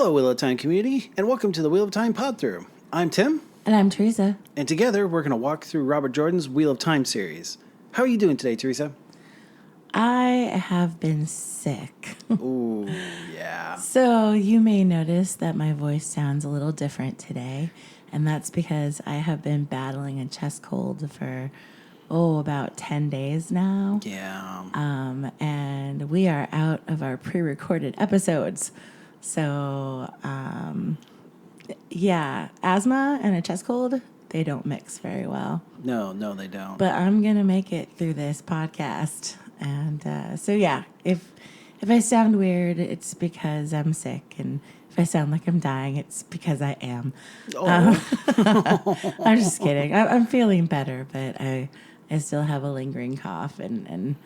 Hello, Wheel of Time community, and welcome to the Wheel of Time Pod-Thru. I'm Tim. And I'm Teresa. And together, we're going to walk through Robert Jordan's Wheel of Time series. How are you doing today, Teresa? I have been sick. Ooh, yeah. So you may notice that my voice sounds a little different today, and that's because I have been battling a chest cold for, about 10 days now. Yeah. And we are out of our pre-recorded episodes. So, asthma and a chest cold, they don't mix very well. No, they don't. But I'm going to make it through this podcast. And if I sound weird, it's because I'm sick. And if I sound like I'm dying, it's because I am. Oh. I'm just kidding. I'm feeling better, but I still have a lingering cough. And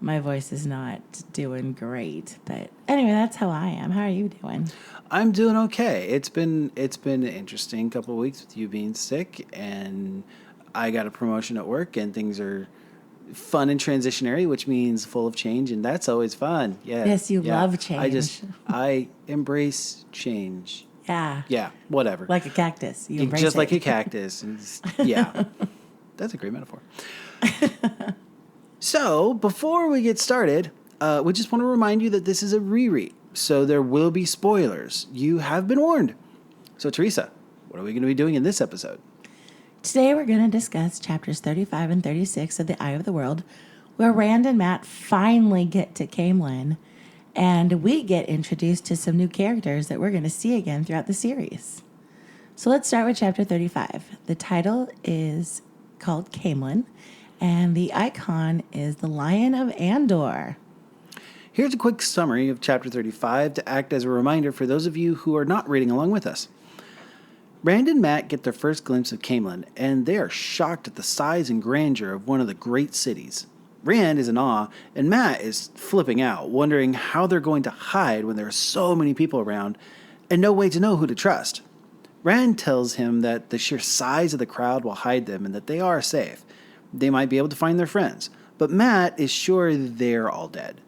my voice is not doing great. But anyway, that's how I am. How are you doing? I'm doing okay. It's been an interesting couple of weeks with you being sick, and I got a promotion at work, and things are fun and transitionary, which means full of change, and that's always fun. Yeah. Yes, you love change. I embrace change. Yeah. Yeah, whatever. Like a cactus. You embrace just it. like a cactus. Yeah. That's a great metaphor. So, before we get started, we just want to remind you that this is a reread, so there will be spoilers. You have been warned. So, Teresa, what are we going to be doing in this episode? Today we're going to discuss chapters 35 and 36 of The Eye of the World, where Rand and Mat finally get to Caemlyn, and we get introduced to some new characters that we're going to see again throughout the series. So let's start with chapter 35. The title is called Caemlyn, and the icon is the Lion of Andor. Here's a quick summary of chapter 35 to act as a reminder for those of you who are not reading along with us. Rand and Mat get their first glimpse of Caemlyn, and they are shocked at the size and grandeur of one of the great cities. Rand is in awe, and Mat is flipping out, wondering how they're going to hide when there are so many people around and no way to know who to trust. Rand tells him that the sheer size of the crowd will hide them and that they are safe. They might be able to find their friends, but Mat is sure they're all dead.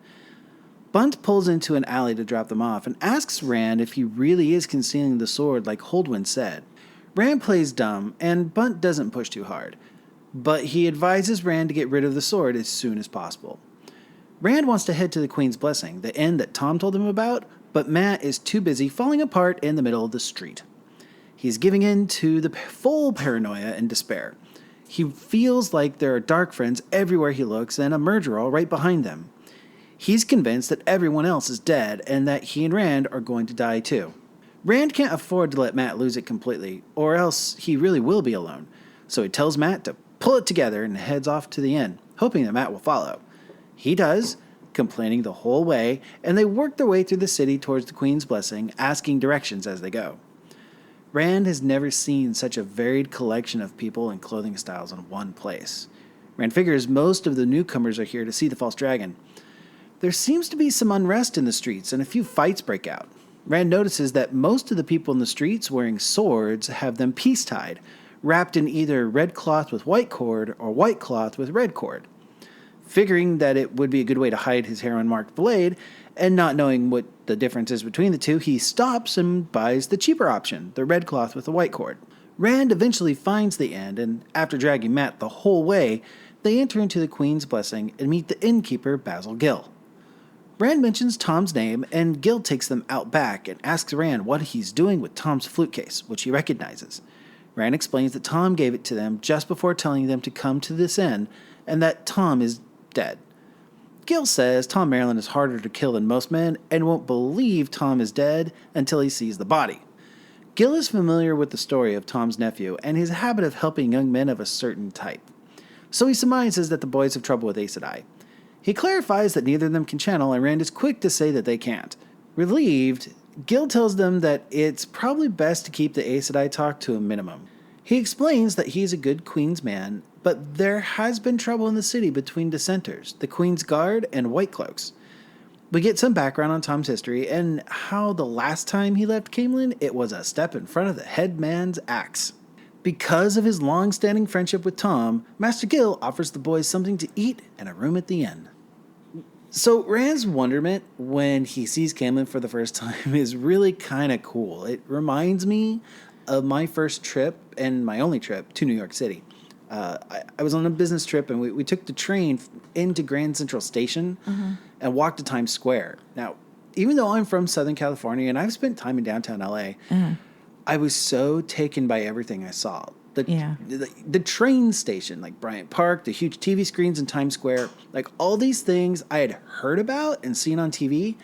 Bunt pulls into an alley to drop them off and asks Rand if he really is concealing the sword like Holdwyn said. Rand plays dumb, and Bunt doesn't push too hard, but he advises Rand to get rid of the sword as soon as possible. Rand wants to head to the Queen's Blessing, the inn that Tom told him about, but Mat is too busy falling apart in the middle of the street. He's giving in to the full paranoia and despair. He feels like there are dark friends everywhere he looks and a murderer right behind them. He's convinced that everyone else is dead and that he and Rand are going to die too. Rand can't afford to let Mat lose it completely, or else he really will be alone. So he tells Mat to pull it together and heads off to the inn, hoping that Mat will follow. He does, complaining the whole way, and they work their way through the city towards the Queen's Blessing, asking directions as they go. Rand has never seen such a varied collection of people and clothing styles in one place. Rand figures most of the newcomers are here to see the false dragon. There seems to be some unrest in the streets, and a few fights break out. Rand notices that most of the people in the streets wearing swords have them peace-tied, wrapped in either red cloth with white cord or white cloth with red cord. Figuring that it would be a good way to hide his heron-marked blade, and not knowing what the difference is between the two, he stops and buys the cheaper option, the red cloth with the white cord. Rand eventually finds the inn, and after dragging Mat the whole way, they enter into the Queen's Blessing and meet the innkeeper, Basil Gill. Rand mentions Tom's name, and Gil takes them out back and asks Rand what he's doing with Tom's flute case, which he recognizes. Rand explains that Tom gave it to them just before telling them to come to this inn, and that Tom is dead. Gil says Tom Maryland is harder to kill than most men, and won't believe Tom is dead until he sees the body. Gil is familiar with the story of Tom's nephew, and his habit of helping young men of a certain type. So he surmises that the boys have trouble with Aes Sedai. He clarifies that neither of them can channel, and Rand is quick to say that they can't. Relieved, Gil tells them that it's probably best to keep the Aes Sedai talk to a minimum. He explains that he's a good Queen's man, but there has been trouble in the city between dissenters, the Queen's Guard, and White Cloaks. We get some background on Tom's history and how the last time he left Caemlyn, it was a step in front of the head man's axe. Because of his long-standing friendship with Tom, Master Gil offers the boys something to eat and a room at the inn. So Rand's wonderment when he sees Caemlyn for the first time is really kind of cool. It reminds me of my first trip and my only trip to New York City. I was on a business trip and we took the train into Grand Central Station and walked to Times Square. Now, even though I'm from Southern California and I've spent time in downtown LA, I was so taken by everything I saw. The train station, like Bryant Park, the huge TV screens in Times Square, like all these things I had heard about and seen on TV,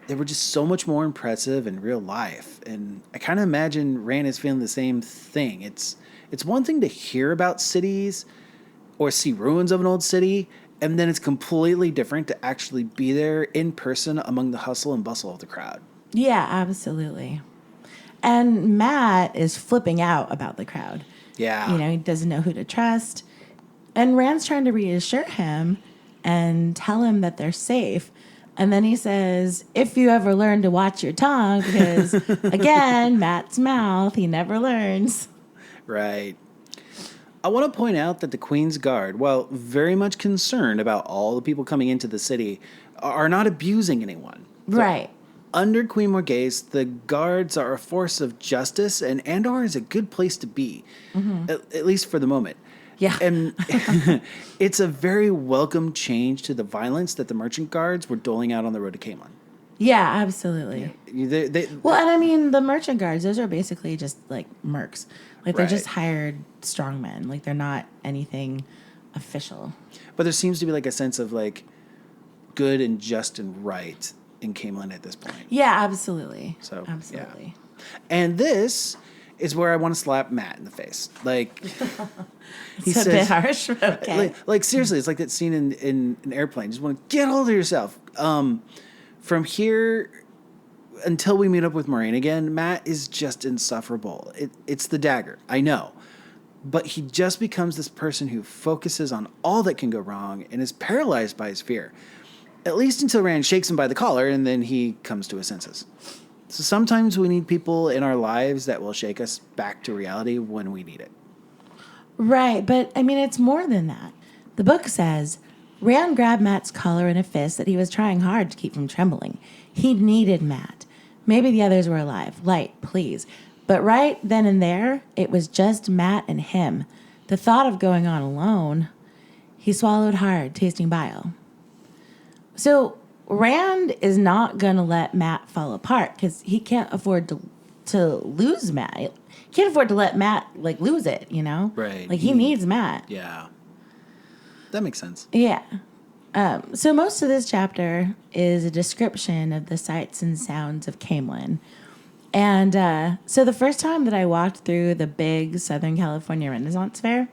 they were just so much more impressive in real life. And I kind of imagine Rand is feeling the same thing. It's one thing to hear about cities or see ruins of an old city, and then it's completely different to actually be there in person among the hustle and bustle of the crowd. Yeah, absolutely. And Matt is flipping out about the crowd. Yeah. You know, he doesn't know who to trust. And Rand's trying to reassure him and tell him that they're safe. And then he says, if you ever learn to watch your tongue, because, again, Matt's mouth, he never learns. Right. I want to point out that the Queen's Guard, while very much concerned about all the people coming into the city, are not abusing anyone. Right. Under Queen Morghese, the guards are a force of justice, and Andor is a good place to be, at least for the moment. Yeah. And it's a very welcome change to the violence that the merchant guards were doling out on the road to Caemlyn. Yeah, absolutely. Well, and I mean, the merchant guards, those are basically just like mercs. Like, they're just hired strongmen. Like, they're not anything official. But there seems to be like a sense of like good and just and right in Caemlyn at this point. Yeah, absolutely. So, absolutely. Yeah. And this is where I want to slap Matt in the face. Like, It's a bit harsh, but okay. Like seriously, it's like that scene in an airplane. Just want to get hold of yourself. From here until we meet up with Moraine again, Matt is just insufferable. It's the dagger, I know. But he just becomes this person who focuses on all that can go wrong and is paralyzed by his fear. At least until Rand shakes him by the collar and then he comes to his senses. So sometimes we need people in our lives that will shake us back to reality when we need it. Right, but I mean, it's more than that. The book says, Rand grabbed Matt's collar in a fist that he was trying hard to keep from trembling. He needed Matt. Maybe the others were alive. Light, please. But right then and there, it was just Matt and him. The thought of going on alone, he swallowed hard, tasting bile. So Rand is not going to let Matt fall apart because he can't afford to lose Matt. He can't afford to let Matt, like, lose it, you know? Right. Like, he needs Matt. Yeah. That makes sense. Yeah. So most of this chapter is a description of the sights and sounds of Caemlyn. And so the first time that I walked through the big Southern California Renaissance Fair,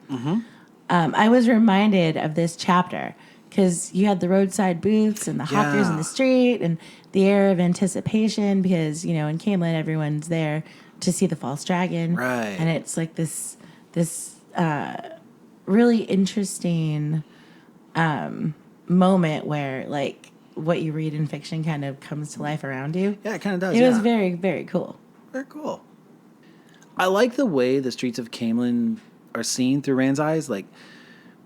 I was reminded of this chapter because you had the roadside booths and the hawkers in the street and the air of anticipation because, you know, in Caemlyn, everyone's there to see the false dragon. Right. And it's like this really interesting moment where, like, what you read in fiction kind of comes to life around you. Yeah, it kind of does. It was very, very cool. Very cool. I like the way the streets of Caemlyn are seen through Rand's eyes. Like,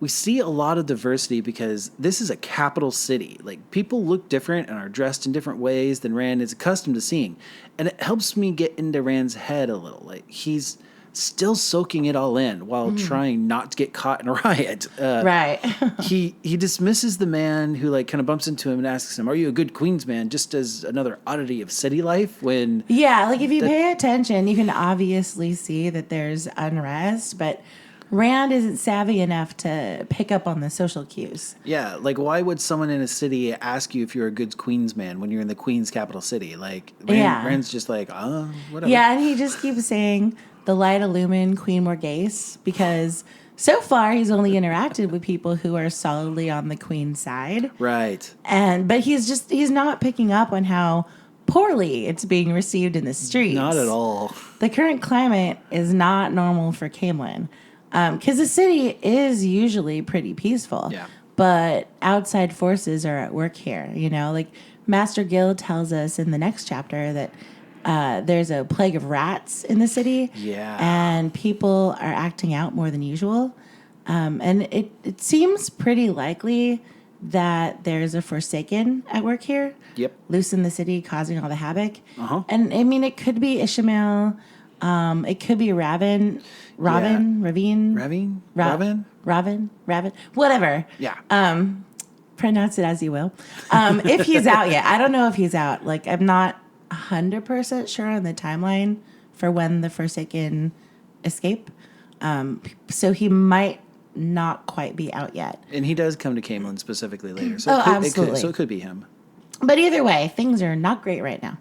we see a lot of diversity because this is a capital city. Like, people look different and are dressed in different ways than Rand is accustomed to seeing. And it helps me get into Rand's head a little. Like, he's still soaking it all in while trying not to get caught in a riot. Right. he dismisses the man who, like, kind of bumps into him and asks him, "Are you a good Queen's man?" just as another oddity of city life. When like, if you pay attention, you can obviously see that there's unrest, but Rand isn't savvy enough to pick up on the social cues. Yeah, like, why would someone in a city ask you if you're a good Queen's man when you're in the Queen's capital city? Like, Rand's just like, whatever. Yeah, and he just keeps saying the light illumine Queen Morghese because so far he's only interacted with people who are solidly on the Queen's side. Right. But he's not picking up on how poorly it's being received in the streets. Not at all. The current climate is not normal for Caemlyn. Because the city is usually pretty peaceful. Yeah. But outside forces are at work here, you know? Like, Master Gil tells us in the next chapter that there's a plague of rats in the city. Yeah. And people are acting out more than usual. And it seems pretty likely that there's a Forsaken at work here. Yep. Loose in the city, causing all the havoc. Uh-huh. And I mean, it could be Ishmael. It could be Ravin, whatever. Yeah. Pronounce it as you will. If he's out yet, I don't know if he's out. Like, I'm not 100% sure on the timeline for when the Forsaken escape. So he might not quite be out yet. And he does come to Caemlyn specifically later. So absolutely. So it could be him. But either way, things are not great right now.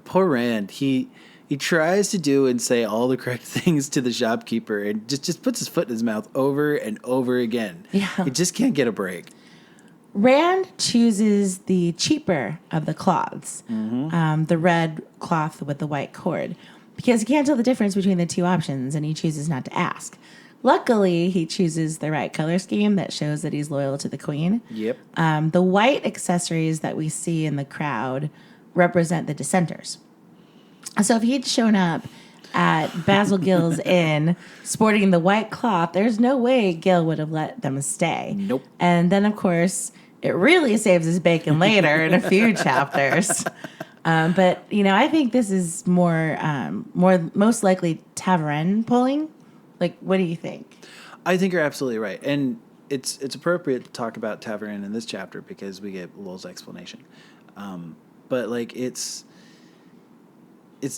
Poor Rand. He tries to do and say all the correct things to the shopkeeper and just puts his foot in his mouth over and over again. Yeah. He just can't get a break. Rand chooses the cheaper of the cloths, the red cloth with the white cord, because he can't tell the difference between the two options, and he chooses not to ask. Luckily, he chooses the right color scheme that shows that he's loyal to the queen. Yep. The white accessories that we see in the crowd represent the dissenters. So if he'd shown up at Basil Gill's inn sporting the white cloth, there's no way Gill would have let them stay. Nope. And then, of course, it really saves his bacon later in a few chapters. But, I think this is more most likely Tavern pulling. Like, what do you think? I think you're absolutely right. And it's appropriate to talk about Tavern in this chapter because we get Lowell's explanation. But, like, it's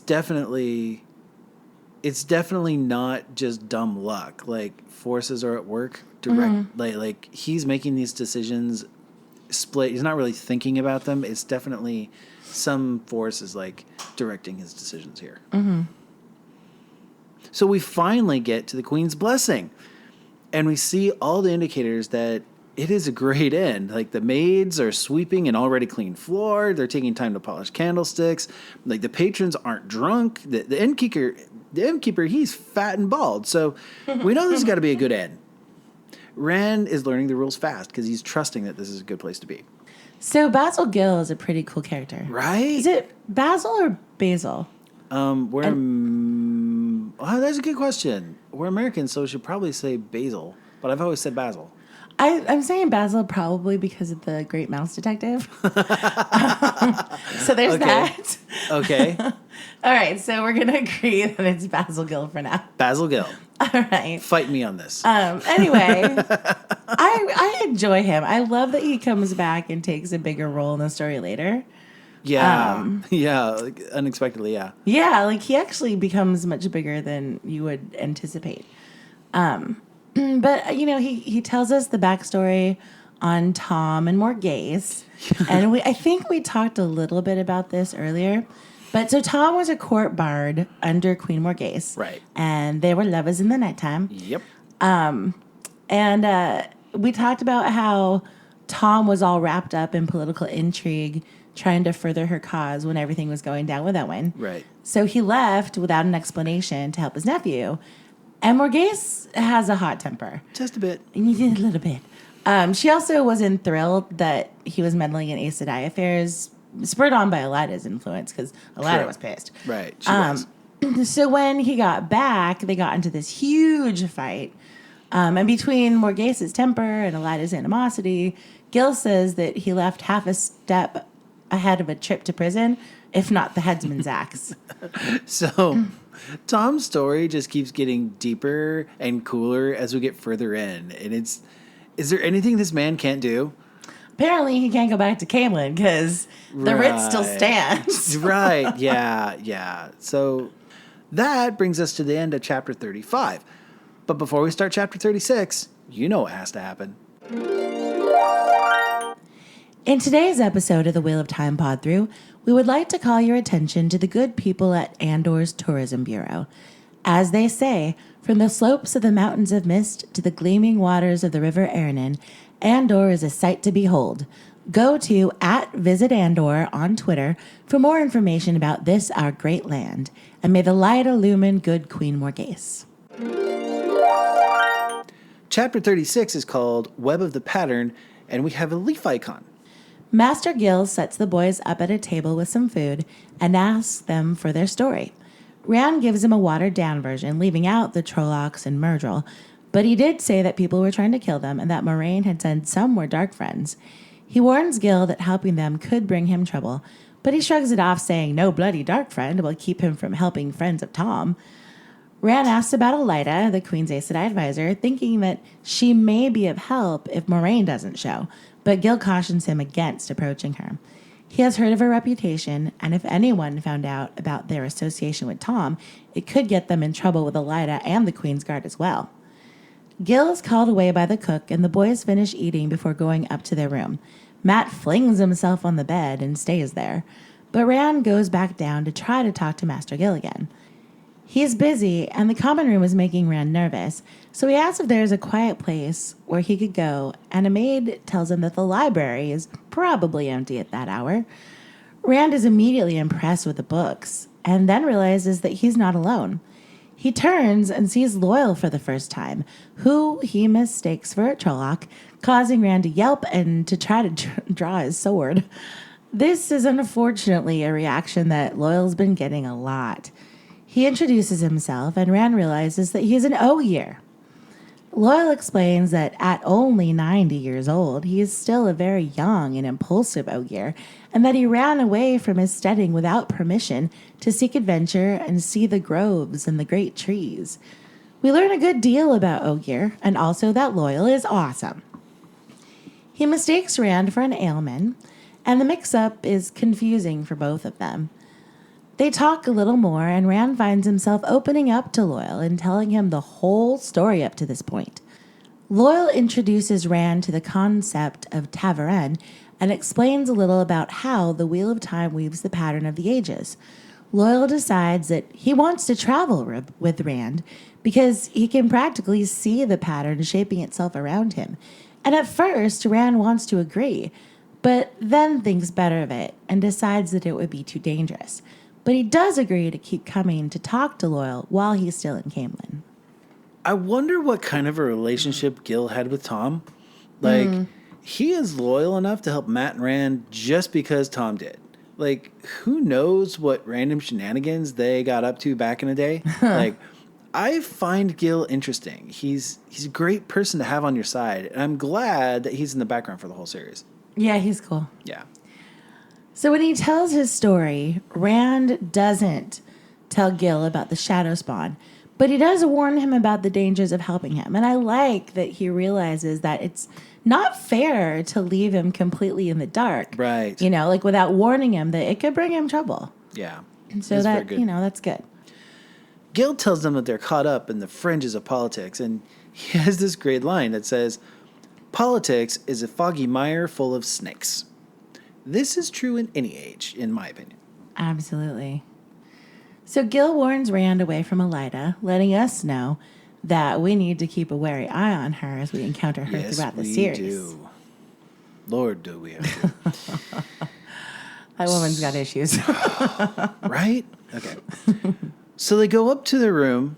definitely not just dumb luck. Like, forces are at work. Like he's making these decisions split. He's not really thinking about them. It's definitely some force is like directing his decisions here. Mm-hmm. So we finally get to the Queen's blessing, and we see all the indicators that it is a great end. Like, the maids are sweeping an already clean floor. They're taking time to polish candlesticks. Like, the patrons aren't drunk. The innkeeper, he's fat and bald. So we know this has got to be a good end. Rand is learning the rules fast because he's trusting that this is a good place to be. So Basil Gill is a pretty cool character. Right? Is it Basil or Basil? That's a good question. We're Americans, so we should probably say Basil. But I've always said Basil. I'm saying Basil probably because of the Great Mouse Detective. So there's that. Okay. All right, so we're going to agree that it's Basil Gill for now. Basil Gill. All right. Fight me on this. Anyway, I enjoy him. I love that he comes back and takes a bigger role in the story later. Yeah. Like, unexpectedly, yeah. Yeah, like he actually becomes much bigger than you would anticipate. But, he tells us the backstory on Tom and Morghese. And I think we talked a little bit about this earlier. But so Tom was a court bard under Queen Morghese. Right. And they were lovers in the nighttime. Yep. And we talked about how Tom was all wrapped up in political intrigue, trying to further her cause when everything was going down with Owen. Right. So he left without an explanation to help his nephew. And Morghese has a hot temper. Just a bit. A little bit. She also wasn't thrilled that he was meddling in Aes Sedai affairs, spurred on by Elida's influence, because Elida was pissed. Right, she was. So when he got back, they got into this huge fight. And between Morghese's temper and Elida's animosity, Gil says that he left half a step ahead of a trip to prison, if not the headsman's axe. So Tom's story just keeps getting deeper and cooler as we get further in. And is there anything this man can't do? Apparently he can't go back to Caemlyn because the writ still stands. Right, yeah. So that brings us to the end of chapter 35. But before we start chapter 36, you know what has to happen. In today's episode of the Wheel of Time Pod-Thru, we would like to call your attention to the good people at Andor's Tourism Bureau. As they say, from the slopes of the mountains of mist to the gleaming waters of the river Arnon, Andor is a sight to behold. Go to @VisitAndor on Twitter for more information about this, our great land. And may the light illumine good Queen Morghese. Chapter 36 is called Web of the Pattern, and we have a leaf icon. Master Gill sets the boys up at a table with some food and asks them for their story. Rand gives him a watered-down version, leaving out the Trollocs and Myrdril. But he did say that people were trying to kill them and that Moraine had said some were dark friends. He warns Gil that helping them could bring him trouble, but he shrugs it off, saying no bloody dark friend will keep him from helping friends of Tom. Rand asks about Elida, the Queen's Aes Sedai advisor, thinking that she may be of help if Moraine doesn't show, but Gil cautions him against approaching her. He has heard of her reputation, and if anyone found out about their association with Tom, it could get them in trouble with Elida and the Queen's Guard as well. Gil is called away by the cook, and the boys finish eating before going up to their room. Matt flings himself on the bed and stays there, but Rand goes back down to try to talk to Master Gil again. He's busy, and the common room is making Rand nervous, so he asks if there's a quiet place where he could go, and a maid tells him that the library is probably empty at that hour. Rand is immediately impressed with the books, and then realizes that he's not alone. He turns and sees Loial for the first time, who he mistakes for a Trolloc, causing Rand to yelp and to try to draw his sword. This is unfortunately a reaction that Loial's been getting a lot. He introduces himself, and Rand realizes that he's an Ogier. Loial explains that at only 90 years old, he is still a very young and impulsive Ogier, and that he ran away from his steading without permission to seek adventure and see the groves and the great trees. We learn a good deal about Ogier, and also that Loial is awesome. He mistakes Rand for an Ailman, and the mix-up is confusing for both of them. They talk a little more, and Rand finds himself opening up to Loial and telling him the whole story up to this point. Loial introduces Rand to the concept of Taveren and explains a little about how the Wheel of Time weaves the pattern of the ages. Loial decides that he wants to travel with Rand because he can practically see the pattern shaping itself around him. And at first, Rand wants to agree, but then thinks better of it and decides that it would be too dangerous. But he does agree to keep coming to talk to Loial while he's still in Caemlyn. I wonder what kind of a relationship Gil had with Tom. He is loyal enough to help Matt and Rand just because Tom did. Who knows what random shenanigans they got up to back in the day? I find Gil interesting. He's a great person to have on your side, and I'm glad that he's in the background for the whole series. Yeah, he's cool. Yeah. So when he tells his story, Rand doesn't tell Gil about the shadow spawn, but he does warn him about the dangers of helping him. And I like that he realizes that it's not fair to leave him completely in the dark. Right. Without warning him that it could bring him trouble. Yeah. So that, that's good. Gil tells them that they're caught up in the fringes of politics, and he has this great line that says, "Politics is a foggy mire full of snakes." This is true in any age, in my opinion. Absolutely. So Gil warns Rand away from Elida, letting us know that we need to keep a wary eye on her as we encounter her throughout the series. Yes, we do. Lord, do we have to. That woman's got issues. Right? Okay. So they go up to their room,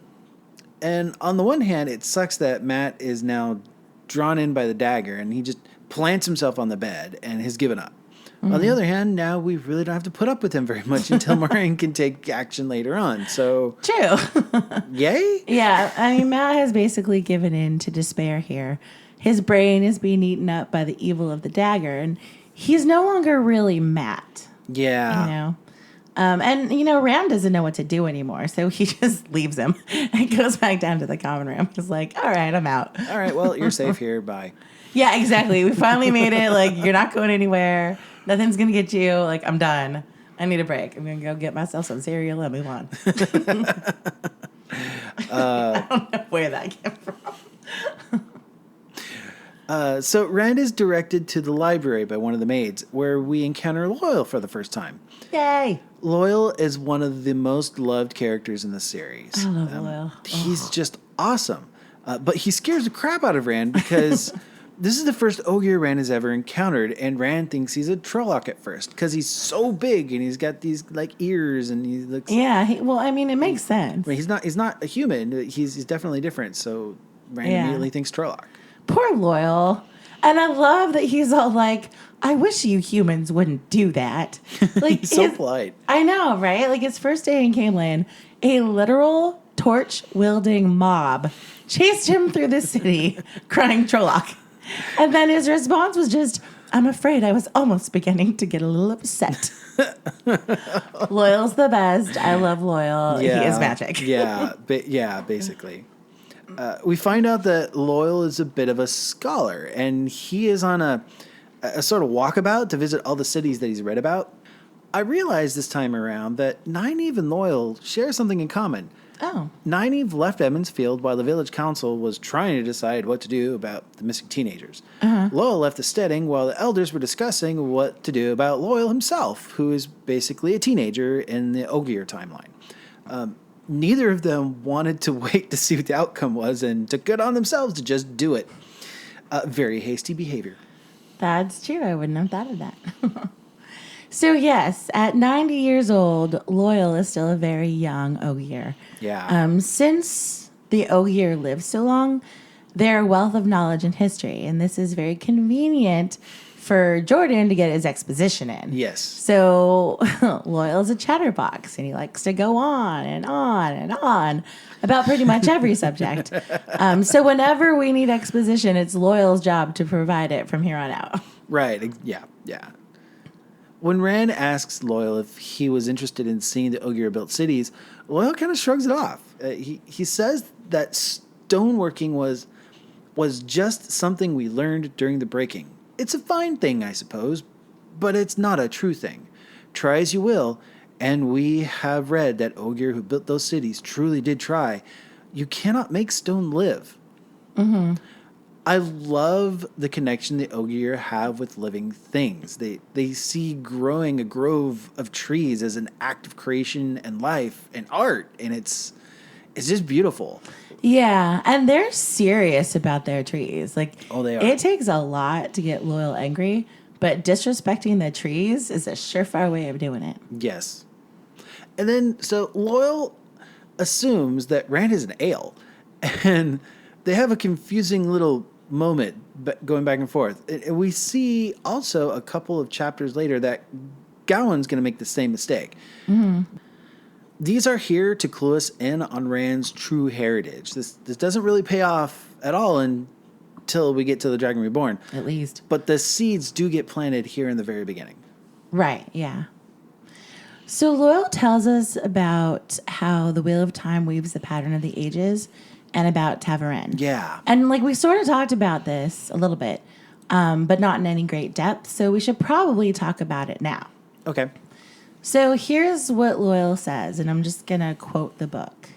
and on the one hand, it sucks that Matt is now drawn in by the dagger, and he just plants himself on the bed and has given up. On the other hand, now we really don't have to put up with him very much until Moraine can take action later on. So True. Yay? Yeah, Matt has basically given in to despair here. His brain is being eaten up by the evil of the dagger, and he's no longer really Matt. Yeah. Rand doesn't know what to do anymore, so he just leaves him and goes back down to the common room. He's like, all right, I'm out. All right, well, you're safe here. Bye. Yeah, exactly. We finally made it. You're not going anywhere. Nothing's going to get you. I'm done. I need a break. I'm going to go get myself some cereal and move on. I don't know where that came from. So Rand is directed to the library by one of the maids, where we encounter Loial for the first time. Yay! Loial is one of the most loved characters in the series. I love Loial. He's just awesome. But he scares the crap out of Rand because... This is the first Ogier Rand has ever encountered, and Rand thinks he's a Trolloc at first because he's so big and he's got these ears and he looks. Yeah, it makes sense. He's not a human. He's definitely different. So Rand immediately thinks Trolloc. Poor Loial, and I love that he's all like, "I wish you humans wouldn't do that." He's so polite. I know, right? His first day in Caemlyn, a literal torch-wielding mob chased him through the city, crying Trolloc. And then his response was just, I'm afraid I was almost beginning to get a little upset. Loial's the best. I love Loial. He is magic. Basically. We find out that Loial is a bit of a scholar, and he is on a sort of walkabout to visit all the cities that he's read about. I realized this time around that Nynaeve and Loial share something in common. Oh. Nynaeve left Emmonsfield while the village council was trying to decide what to do about the missing teenagers. Loial left the steading while the elders were discussing what to do about Loial himself, who is basically a teenager in the Ogier timeline. Neither of them wanted to wait to see what the outcome was and took it on themselves to just do it. Very hasty behavior. That's true. I wouldn't have thought of that. So, yes, at 90 years old, Loial is still a very young Ogier. Yeah. Since the Ogier lived so long, they're a wealth of knowledge and history, and this is very convenient for Jordan to get his exposition in. Yes. So Loial's a chatterbox, and he likes to go on and on and on about pretty much every subject. So whenever we need exposition, it's Loial's job to provide it from here on out. Right. Yeah. When Rand asks Loial if he was interested in seeing the Ogier-built cities, Loial kind of shrugs it off. He says that stoneworking was just something we learned during the breaking. It's a fine thing, I suppose, but it's not a true thing. Try as you will, and we have read that Ogier who built those cities truly did try. You cannot make stone live. Mm-hmm. I love the connection the Ogier have with living things. They see growing a grove of trees as an act of creation and life and art, and it's just beautiful. Yeah, and they're serious about their trees. Like, oh, they are. It takes a lot to get Loial angry, but disrespecting the trees is a surefire way of doing it. Yes. And then, so Loial assumes that Rand is an ale, and they have a confusing little moment going back and forth. And we see also a couple of chapters later that Gowan's going to make the same mistake. Mm-hmm. These are here to clue us in on Rand's true heritage. This doesn't really pay off at all until we get to the Dragon Reborn. At least. But the seeds do get planted here in the very beginning. Right, yeah. So Loial tells us about how the Wheel of Time weaves the pattern of the ages and about Ta'veren. Yeah. And we sort of talked about this a little bit, but not in any great depth. So we should probably talk about it now. Okay. So here's what Loial says, and I'm just going to quote the book.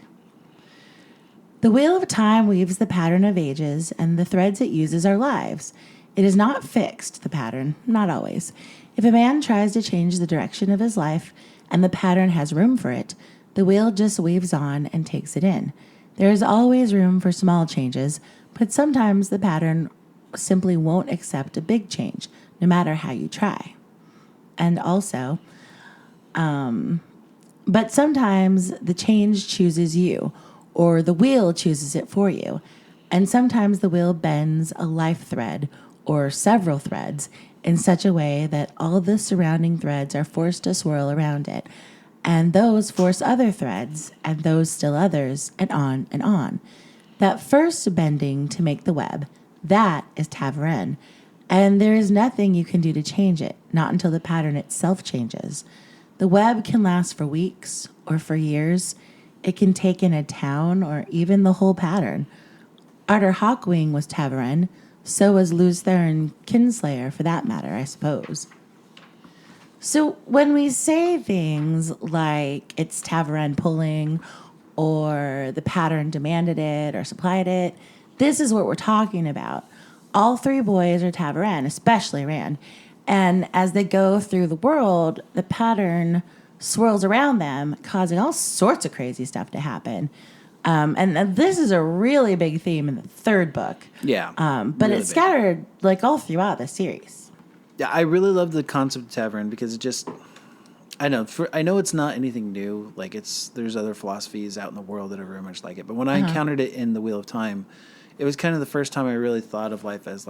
The Wheel of Time weaves the pattern of ages, and the threads it uses are lives. It is not fixed, the pattern, not always. If a man tries to change the direction of his life, and the pattern has room for it, the wheel just weaves on and takes it in. There is always room for small changes, but sometimes the pattern simply won't accept a big change, no matter how you try. And also, but sometimes the change chooses you, or the wheel chooses it for you. And sometimes the wheel bends a life thread, or several threads, in such a way that all the surrounding threads are forced to swirl around it. And those force other threads, and those still others, and on and on. That first bending to make the web, that is Ta'veren. And there is nothing you can do to change it, not until the pattern itself changes. The web can last for weeks or for years. It can take in a town or even the whole pattern. Arthur Hawkwing was Ta'veren, so was Luztherne Kinslayer, for that matter, I suppose. So when we say things like it's Ta'veren pulling, or the pattern demanded it or supplied it, this is what we're talking about. All three boys are Ta'veren, especially Rand. And as they go through the world, the pattern swirls around them, causing all sorts of crazy stuff to happen. And this is a really big theme in the third book. Yeah. But really it's scattered all throughout the series. Yeah, I really love the concept of Ta'veren because it just, I know it's not anything new. There's other philosophies out in the world that are very much like it. But when I encountered it in the Wheel of Time, it was kind of the first time I really thought of life as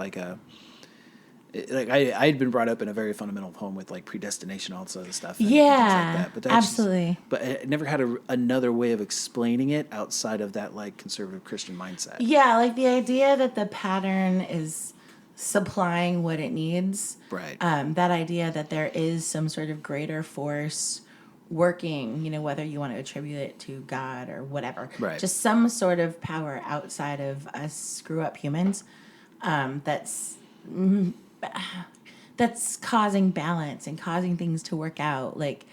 I'd been brought up in a very fundamental home with like predestination, all this other stuff, and Yeah, things like that. But that's absolutely. But I never had another way of explaining it outside of that like conservative Christian mindset. Yeah, like the idea that the pattern is supplying what it needs. Right. That idea that there is some sort of greater force working, whether you want to attribute it to God or whatever. Right. Just some sort of power outside of us screw up humans that's causing balance and causing things to work out. Like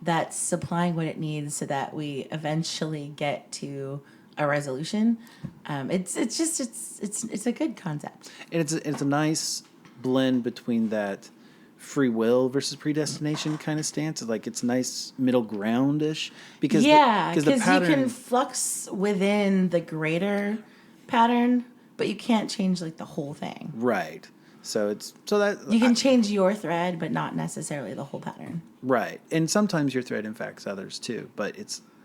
that's supplying what it needs so that we eventually get to a resolution. It's a good concept. And it's a nice blend between that free will versus predestination kind of stance. Like it's a nice middle ground-ish because because the pattern, you can flux within the greater pattern, but you can't change like the whole thing. right. So that You can change your thread, but not necessarily the whole pattern. right. And sometimes your thread infects others too, but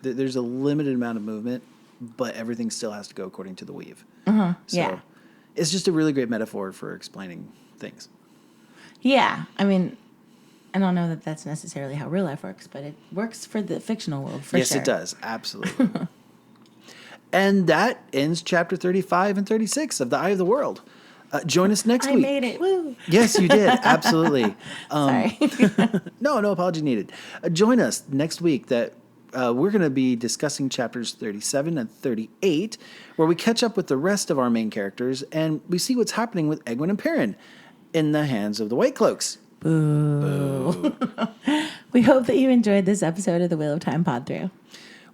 there's a limited amount of movement, but everything still has to go according to the weave. So Yeah. it's just a really great metaphor for explaining things. Yeah, I mean, I don't know that that's necessarily how real life works, but it works for the fictional world for Yes, sure. it does. Absolutely. And that ends chapter 35 and 36 of The Eye of the World. Join us next week. I made it. Woo. Yes, you did. Absolutely. Sorry. No apology needed. Join us next week that we're going to be discussing chapters 37 and 38, where we catch up with the rest of our main characters and we see what's happening with Egwene and Perrin in the hands of the White Cloaks. Boo. We hope that you enjoyed this episode of the Wheel of Time Pod-Thru.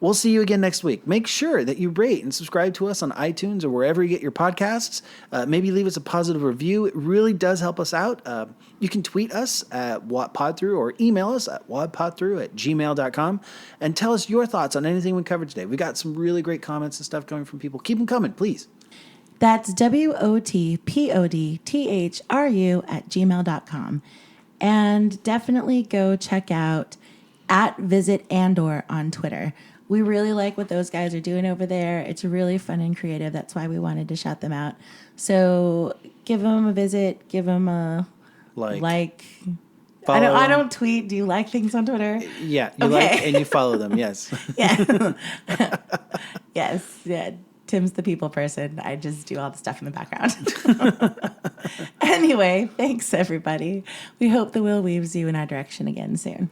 We'll see you again next week. Make sure that you rate and subscribe to us on iTunes or wherever you get your podcasts. Maybe leave us a positive review. It really does help us out. You can tweet us at Pod-Thru or email us at wadpodthru@gmail.com and tell us your thoughts on anything we covered today. We got some really great comments and stuff coming from people. Keep them coming, please. That's WOTPODTHRU@gmail.com. And definitely go check out @VisitAndor on Twitter. We really like what those guys are doing over there. It's really fun and creative. That's why we wanted to shout them out. So give them a visit. Give them a like. I don't tweet. Do you like things on Twitter? Yeah, you like and you follow them. Yes. Yeah. Yes. Yeah. Tim's the people person. I just do all the stuff in the background. Anyway, thanks everybody. We hope the wheel weaves you in our direction again soon.